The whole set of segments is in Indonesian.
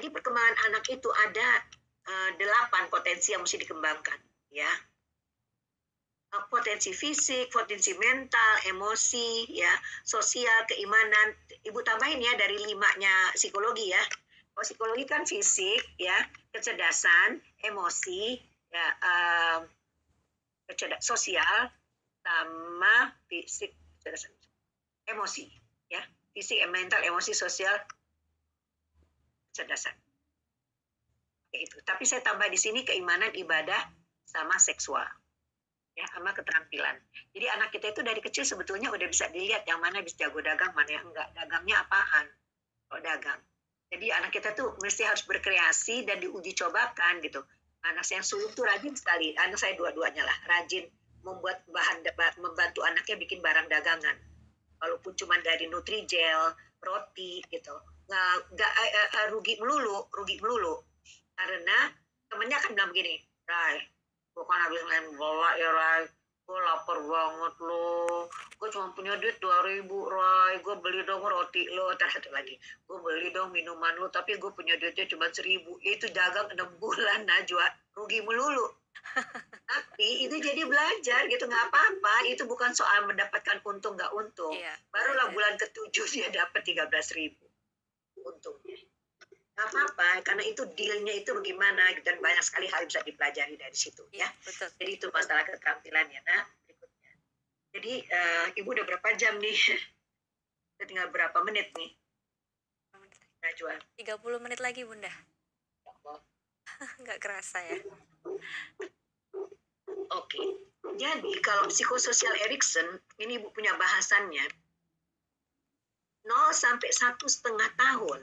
Jadi perkembangan anak itu ada 8 potensi yang mesti dikembangkan, ya. Potensi fisik, potensi mental, emosi, ya, sosial, keimanan. Ibu tambahin ya dari 5-nya psikologi ya. Kalau psikologi kan fisik, ya, kecerdasan, emosi, ya, sosial, sama fisik, kecerdasan, emosi, ya, fisik, mental, emosi, sosial, kecerdasan. Itu. Tapi saya tambah di sini keimanan, ibadah, sama seksual. Ya, sama keterampilan. Jadi anak kita itu dari kecil sebetulnya udah bisa dilihat yang mana bisa jago dagang, mana yang enggak. Dagangnya apaan? Kalau dagang. Jadi anak kita tuh mesti harus berkreasi dan diuji cobakan gitu. Anak saya yang sulung tuh rajin sekali. Anak saya dua-duanya lah rajin membuat membantu anaknya bikin barang dagangan. Walaupun cuma dari Nutrijel, roti gitu. Nggak rugi melulu. Karena temennya akan bilang begini, Rai, gue kan habis main bola ya Rai, gue lapar banget lo, gue cuma punya duit 2.000 Rai, gue beli dong roti lo, satu lagi, gue beli dong minuman lo, tapi gue punya duitnya cuma 1.000, itu dagang 6 bulan Najwa, rugi melulu. Tapi itu jadi belajar gitu, nggak apa-apa, itu bukan soal mendapatkan untung nggak untung, barulah bulan ke-7 dia dapat 13.000 untungnya. Nggak apa-apa, karena itu dealnya itu bagaimana, dan banyak sekali hal bisa dipelajari dari situ, ya. Betul. Jadi itu masalah keterampilannya. Nah, berikutnya. Jadi Ibu udah berapa jam nih? Udah tinggal berapa menit nih? Najwa. 30 menit lagi Bunda. Ya Allah. Nggak kerasa ya. Oke. Jadi kalau psikososial Erikson, ini Ibu punya bahasannya. 0 sampai 1,5 tahun.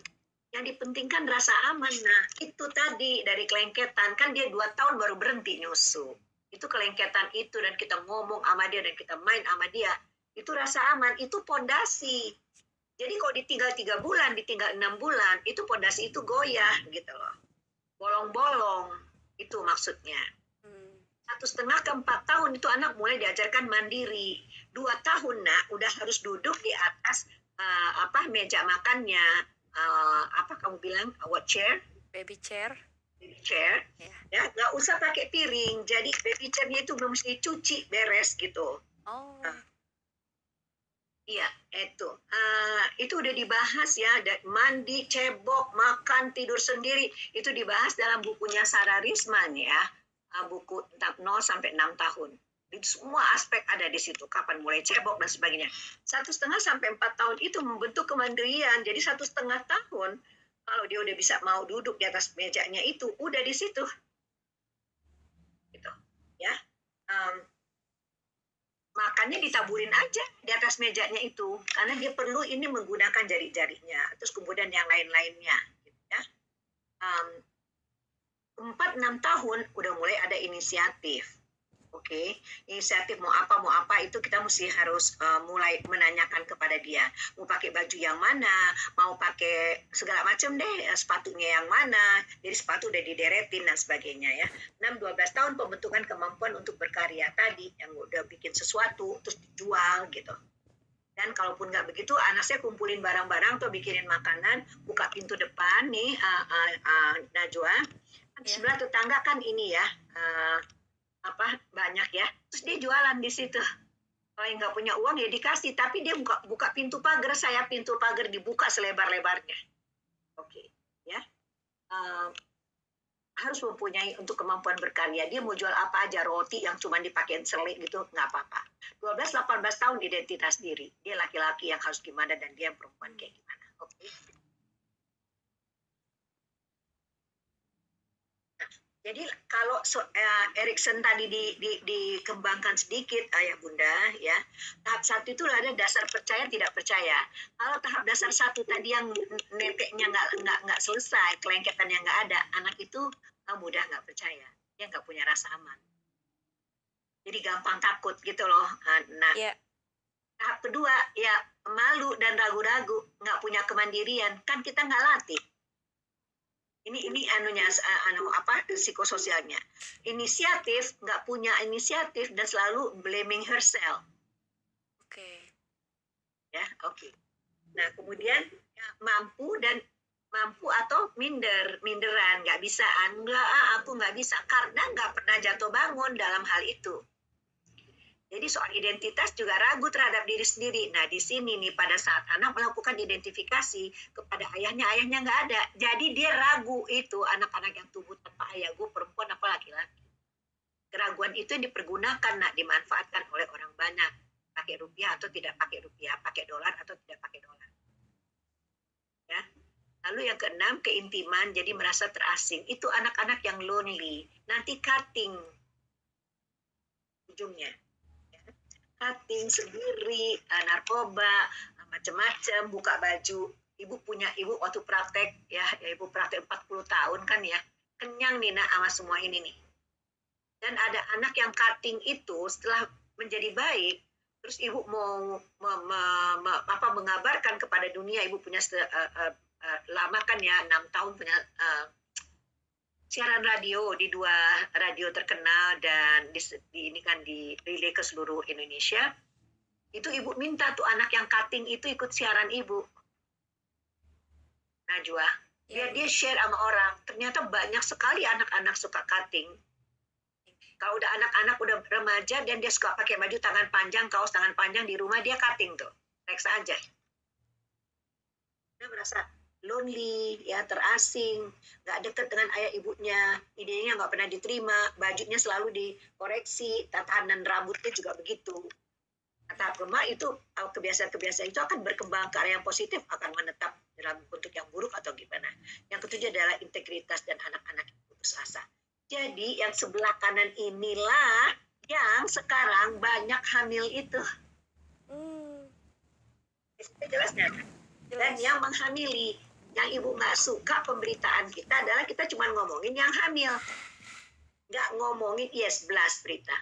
Yang dipentingkan rasa aman. Nah, itu tadi dari kelengketan. Kan dia 2 tahun baru berhenti nyusu. Itu kelengketan itu, dan kita ngomong sama dia, dan kita main sama dia. Itu rasa aman, itu pondasi. Jadi kalau ditinggal 3 bulan, ditinggal 6 bulan, itu pondasi itu goyah gitu loh. Bolong-bolong, itu maksudnya. 1,5 ke 4 tahun itu anak mulai diajarkan mandiri. 2 tahun nak, udah harus duduk di atas meja makannya. Apa kamu bilang, what chair? Baby chair. Ya, nggak usah pakai piring. Jadi baby chairnya itu belum mesti cuci, beres gitu. Iya, itu udah dibahas ya. Mandi, cebok, makan, tidur sendiri, itu dibahas dalam bukunya Sarah Risman ya. Buku 0 sampai 6 tahun. Jadi semua aspek ada di situ, kapan mulai cebok dan sebagainya. 1,5 sampai 4 tahun itu membentuk kemandirian. Jadi 1,5 tahun, kalau dia udah bisa mau duduk di atas mejanya itu, udah di situ. Gitu, ya. Makannya ditaburin aja di atas mejanya itu, karena dia perlu ini menggunakan jari-jarinya. Terus kemudian yang lain-lainnya, gitu ya. 4-6 tahun udah mulai ada inisiatif. Oke, inisiatif mau apa itu kita mesti harus mulai menanyakan kepada dia. Mau pakai baju yang mana, mau pakai segala macam deh, sepatunya yang mana. Jadi sepatu udah dideretin dan sebagainya ya. 6-12 tahun pembentukan kemampuan untuk berkarya tadi, yang udah bikin sesuatu terus dijual gitu. Dan kalaupun nggak begitu, anak saya kumpulin barang-barang tuh, bikinin makanan, buka pintu depan nih, Najwa. Sebelah tetangga kan ini ya, banyak ya, terus dia jualan di situ. Kalau yang nggak punya uang ya dikasih, tapi dia buka pintu pagar, pintu pagar dibuka selebar-lebarnya. Oke, ya. Harus mempunyai untuk kemampuan berkarya. Dia mau jual apa aja, roti yang cuma dipakein selik gitu, nggak apa-apa. 12-18 tahun identitas diri. Dia laki-laki yang harus gimana, dan dia perempuan kayak gimana. Oke. Jadi kalau Erikson tadi dikembangkan sedikit, ayah bunda, ya, tahap 1 itu ada dasar percaya tidak percaya. Kalau tahap dasar 1 tadi yang neteknya nggak selesai, kelengketannya nggak ada, anak itu mudah nggak percaya, dia nggak punya rasa aman. Jadi gampang takut gitu loh. Nah, tahap kedua ya malu dan ragu-ragu, nggak punya kemandirian, kan kita nggak latih. Ini psikososialnya. Inisiatif, nggak punya inisiatif dan selalu blaming herself. Oke. Ya, oke. Nah, kemudian ya, mampu dan mampu atau minderan, nggak bisa, enggak, aku nggak bisa, karena nggak pernah jatuh bangun dalam hal itu. Jadi soal identitas juga ragu terhadap diri sendiri. Nah, di sini nih pada saat anak melakukan identifikasi kepada ayahnya nggak ada. Jadi dia ragu itu anak-anak yang tumbuh tanpa ayah, gue perempuan apa laki-laki. Keraguan itu yang dipergunakan, nak, dimanfaatkan oleh orang banyak. Pakai rupiah atau tidak pakai rupiah, pakai dolar atau tidak pakai dolar. Ya. Lalu yang keenam, keintiman, jadi merasa terasing. Itu anak-anak yang lonely. Nanti cutting ujungnya. Cutting sendiri, narkoba, macam-macam, buka baju. Ibu waktu praktek, ya ibu praktek 40 tahun kan ya, kenyang nih nak sama semua ini nih. Dan ada anak yang cutting itu setelah menjadi baik, terus ibu mau mengabarkan kepada dunia, ibu punya lama kan ya, 6 tahun punya siaran radio di 2 radio terkenal dan ini kan di relay ke seluruh Indonesia. Itu ibu minta tuh anak yang cutting itu ikut siaran ibu. Najwa, biar dia share sama orang. Ternyata banyak sekali anak-anak suka cutting. Kalau udah anak-anak udah remaja dan dia suka pakai baju tangan panjang, kaos tangan panjang di rumah, dia cutting tuh. Reksa aja. Dia merasa lonely, ya terasing, nggak dekat dengan ayah ibunya, idenya nggak pernah diterima, bajunya selalu dikoreksi, tatanan rambutnya juga begitu. Tahap lemah itu, kebiasaan-kebiasaan itu akan berkembang ke arah yang positif, akan menetap dalam bentuk yang buruk atau gimana. Yang ketujuh adalah integritas dan anak-anak yang putus asa. Jadi yang sebelah kanan inilah yang sekarang banyak hamil itu. Jelasnya. Dan yang menghamili, yang ibu nggak suka pemberitaan kita adalah kita cuma ngomongin yang hamil, nggak ngomongin blast berita.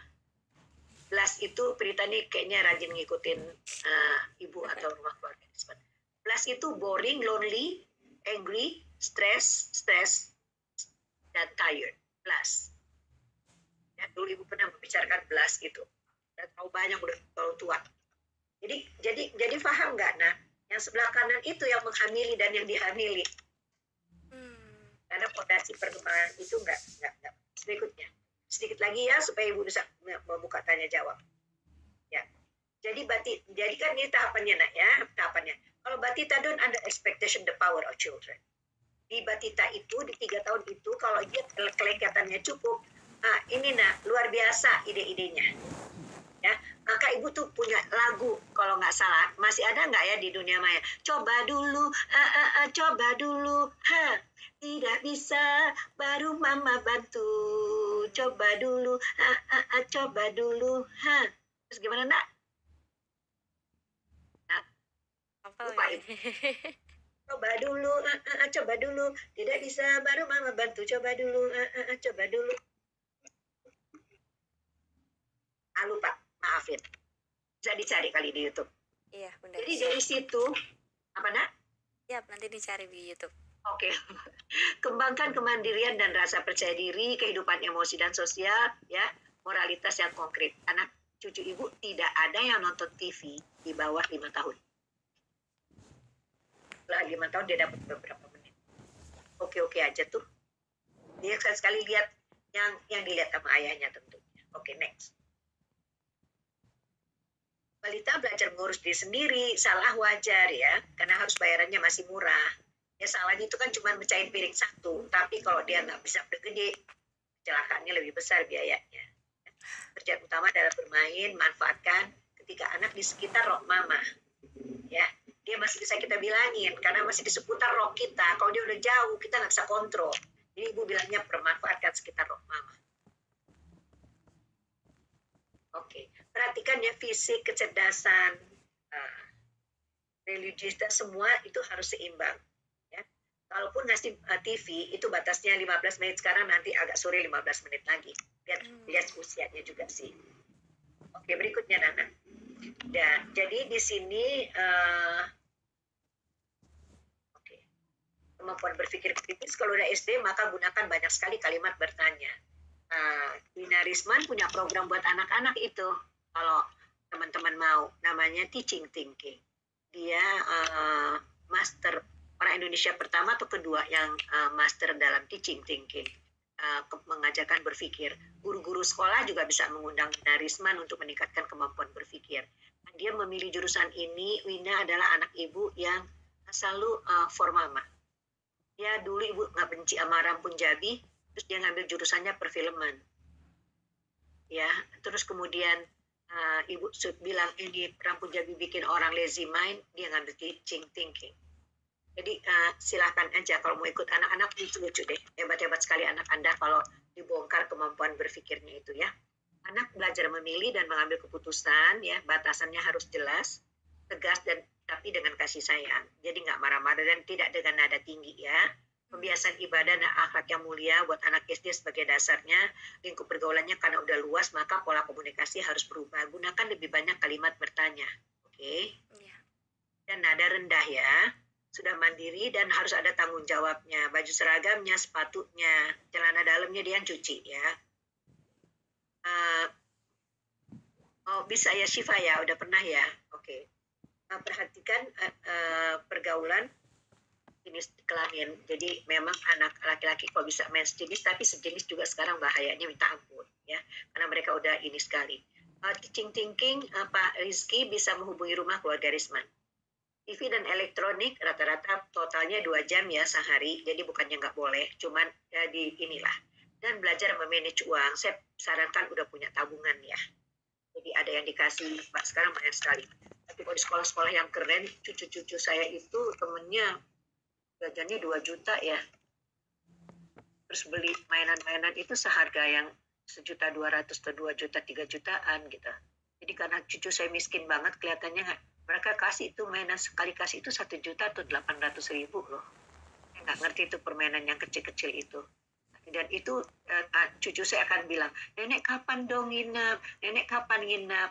Blast itu berita nih kayaknya rajin ngikutin ibu atau rumah keluarga. Blast itu boring, lonely, angry, stress, dan tired. Blast. Ya, dulu ibu pernah membicarakan blast itu. Dan terlalu banyak, udah terlalu tua. Jadi paham nggak, nah? Yang sebelah kanan itu yang menghamili dan yang dihamili. Karena fondasi perkembangan itu enggak. Berikutnya. Sedikit lagi ya supaya ibu bisa membuka tanya jawab. Ya. Jadi kan ini tahapannya nak ya, tahapannya. Kalau Batita don't under expectation the power of children. Di Batita itu di 3 tahun itu kalau dia kelekatannya cukup, ini nak luar biasa ide-idenya. Ya, maka ibu tuh punya lagu kalau nggak salah, masih ada nggak ya di dunia maya, coba dulu, coba dulu, tidak bisa baru mama bantu, coba dulu, coba dulu, terus gimana nak? Lupa ibu. Coba dulu, tidak bisa baru mama bantu, coba dulu, coba dulu. Lupa. Maafin, bisa dicari kali di YouTube. Iya, Bunda. Jadi dari situ, apa nak? Ya, nanti dicari di YouTube. Oke. Kembangkan kemandirian dan rasa percaya diri, kehidupan emosi dan sosial, ya, moralitas yang konkret. Anak cucu ibu tidak ada yang nonton TV di bawah 5 tahun. Setelah 5 tahun dia dapat beberapa menit. Oke aja tuh. Dia sekali lihat yang dilihat sama ayahnya tentunya. Oke, next. Balita belajar mengurus diri sendiri, salah wajar ya, karena harus bayarannya masih murah. Ya salahnya itu kan cuma mecahin piring 1, tapi kalau dia nggak bisa gede, kecelakaannya lebih besar biayanya. Kerjaan utama adalah bermain, manfaatkan ketika anak di sekitar rok mama. Ya, dia masih bisa kita bilangin, karena masih di seputar rok kita. Kalau dia udah jauh, kita nggak bisa kontrol. Jadi ibu bilangnya permanfaatkan sekitar rok mama. Oke. Perhatikan ya, fisik, kecerdasan, religiusitas semua itu harus seimbang. Ya. Kalaupun ngasih TV itu batasnya 15 menit sekarang, nanti agak sore 15 menit lagi. Lihat usianya juga sih. Oke, berikutnya Nana. Dan jadi di sini kemampuan berpikir kritis kalau udah SD maka gunakan banyak sekali kalimat bertanya. Dina Risman punya program buat anak-anak itu. Kalau teman-teman mau, namanya Teaching Thinking. Dia master, orang Indonesia pertama atau kedua yang master dalam teaching thinking, mengajarkan berpikir. Guru-guru sekolah juga bisa mengundang Wina Risman untuk meningkatkan kemampuan berpikir. Dia memilih jurusan ini. Wina adalah anak ibu yang selalu for mama. Dia dulu ibu nggak benci sama Ram Punjabi, terus dia ngambil jurusannya perfilman. Ya, terus kemudian ibu bilang ini Ram Punjabi bikin orang lazy mind, dia ngambil teaching thinking. Jadi silakan aja kalau mau ikut, anak-anak lucu-lucu deh, hebat-hebat sekali anak Anda kalau dibongkar kemampuan berpikirnya itu ya. Anak belajar memilih dan mengambil keputusan ya, batasannya harus jelas, tegas dan tapi dengan kasih sayang. Jadi nggak marah-marah dan tidak dengan nada tinggi ya. Pembiasaan ibadah dan akhlak yang mulia buat anak SD sebagai dasarnya. Lingkup pergaulannya karena udah luas, maka pola komunikasi harus berubah. Gunakan lebih banyak kalimat bertanya. Oke? Iya. Dan nada rendah ya. Sudah mandiri dan harus ada tanggung jawabnya. Baju seragamnya, sepatunya, celana dalamnya dia yang cuci ya. Bisa ya Syifa ya, udah pernah ya. Oke. Perhatikan pergaulan jenis kelamin. Jadi memang anak laki-laki kok bisa main sejenis, tapi sejenis juga sekarang bahayanya minta ampun ya, karena mereka udah ini sekali. Teaching thinking, Pak Rizky bisa menghubungi rumah keluarga Risman. TV dan elektronik rata-rata totalnya 2 jam ya sehari, jadi bukannya nggak boleh, cuman ya di inilah. Dan belajar memanage uang, saya sarankan udah punya tabungan ya. Jadi ada yang dikasih, Pak sekarang banyak sekali. Tapi kalau di sekolah-sekolah yang keren, cucu-cucu saya itu temennya gajinya 2 juta ya. Terus beli mainan-mainan itu seharga yang 1.200.000 atau 2 juta, 3 jutaan gitu. Jadi karena cucu saya miskin banget, kelihatannya mereka kasih itu mainan, sekali kasih itu 1 juta atau 800.000 loh. Saya nggak ngerti itu permainan yang kecil-kecil itu. Dan itu cucu saya akan bilang, nenek kapan dong nginep, nenek kapan nginep.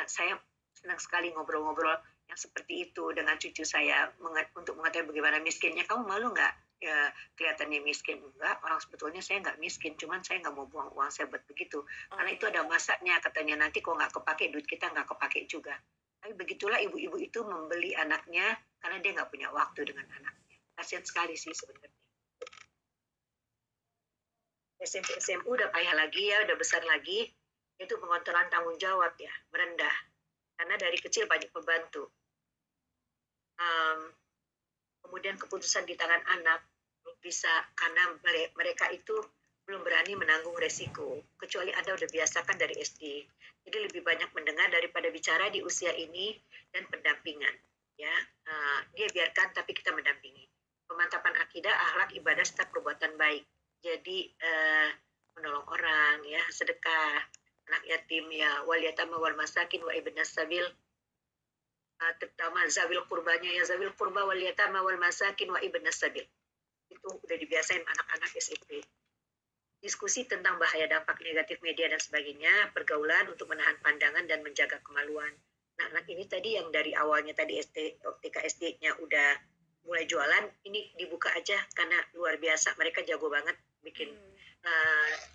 Saya senang sekali ngobrol-ngobrol yang seperti itu dengan cucu saya untuk mengetahui bagaimana miskinnya. Kamu malu nggak ya, kelihatannya miskin? Enggak, orang sebetulnya saya nggak miskin, cuman saya nggak mau buang uang saya buat begitu. Karena itu ada masanya, katanya nanti kok nggak kepake, duit kita nggak kepake juga. Tapi begitulah ibu-ibu itu membeli anaknya karena dia nggak punya waktu dengan anaknya. Kasian sekali sih sebenarnya. SMP SMU udah payah lagi ya, udah besar lagi. Itu pengontrolan tanggung jawab ya, merendah. Karena dari kecil banyak membantu. Kemudian keputusan di tangan anak bisa karena mereka itu belum berani menanggung resiko, kecuali Anda udah biasakan dari SD. Jadi lebih banyak mendengar daripada bicara di usia ini dan pendampingan. Ya, dia biarkan tapi kita mendampingi. Pemantapan akidah, akhlak, ibadah serta perbuatan baik. Jadi menolong orang, ya, sedekah, anak yatim, ya, wal yatama wal masakin wa ibnas sabil. Terutama zawil kurbanya, ya, zawil kurba wal yatama wal masakin wa ibnas sabil. Itu udah dibiasain anak-anak SMP. Diskusi tentang bahaya dampak negatif media dan sebagainya, pergaulan untuk menahan pandangan dan menjaga kemaluan. Nah, anak ini tadi yang dari awalnya tadi TK SD-nya udah mulai jualan, ini dibuka aja karena luar biasa, mereka jago banget bikin.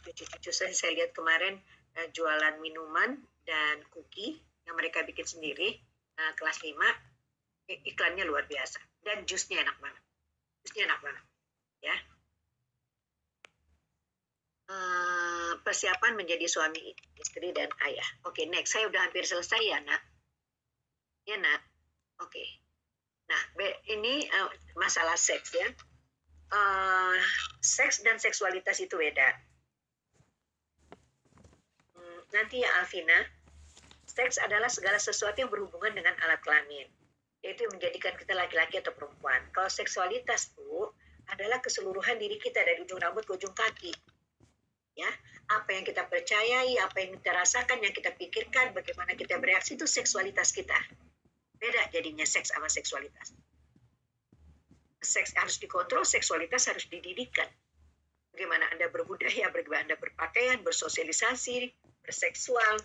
Cucu-cucu saya lihat kemarin jualan minuman dan kuki yang mereka bikin sendiri, kelas 5, iklannya luar biasa. Dan jusnya enak banget. Ya. Persiapan menjadi suami, istri, dan ayah. Oke, next. Saya udah hampir selesai ya, Nak. Ya, Nak. Oke. Nah, ini masalah seks ya. Seks dan seksualitas itu beda. Nanti ya Alvina, seks adalah segala sesuatu yang berhubungan dengan alat kelamin, yaitu menjadikan kita laki-laki atau perempuan. Kalau seksualitas itu adalah keseluruhan diri kita dari ujung rambut ke ujung kaki. Ya, apa yang kita percayai, apa yang kita rasakan, yang kita pikirkan, bagaimana kita bereaksi, itu seksualitas kita. Beda jadinya seks sama seksualitas. Seks harus dikontrol, seksualitas harus dididikan. Bagaimana Anda berbudaya, bagaimana Anda berpakaian, bersosialisasi, berseksual,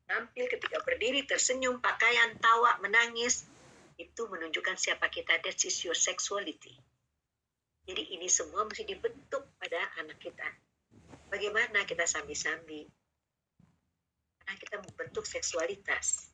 tampil ketika berdiri, tersenyum, pakaian, tawa, menangis, itu menunjukkan siapa kita. That is your sexuality. Jadi ini semua mesti dibentuk pada anak kita. Bagaimana kita sambi-sambi? Karena kita membentuk seksualitas.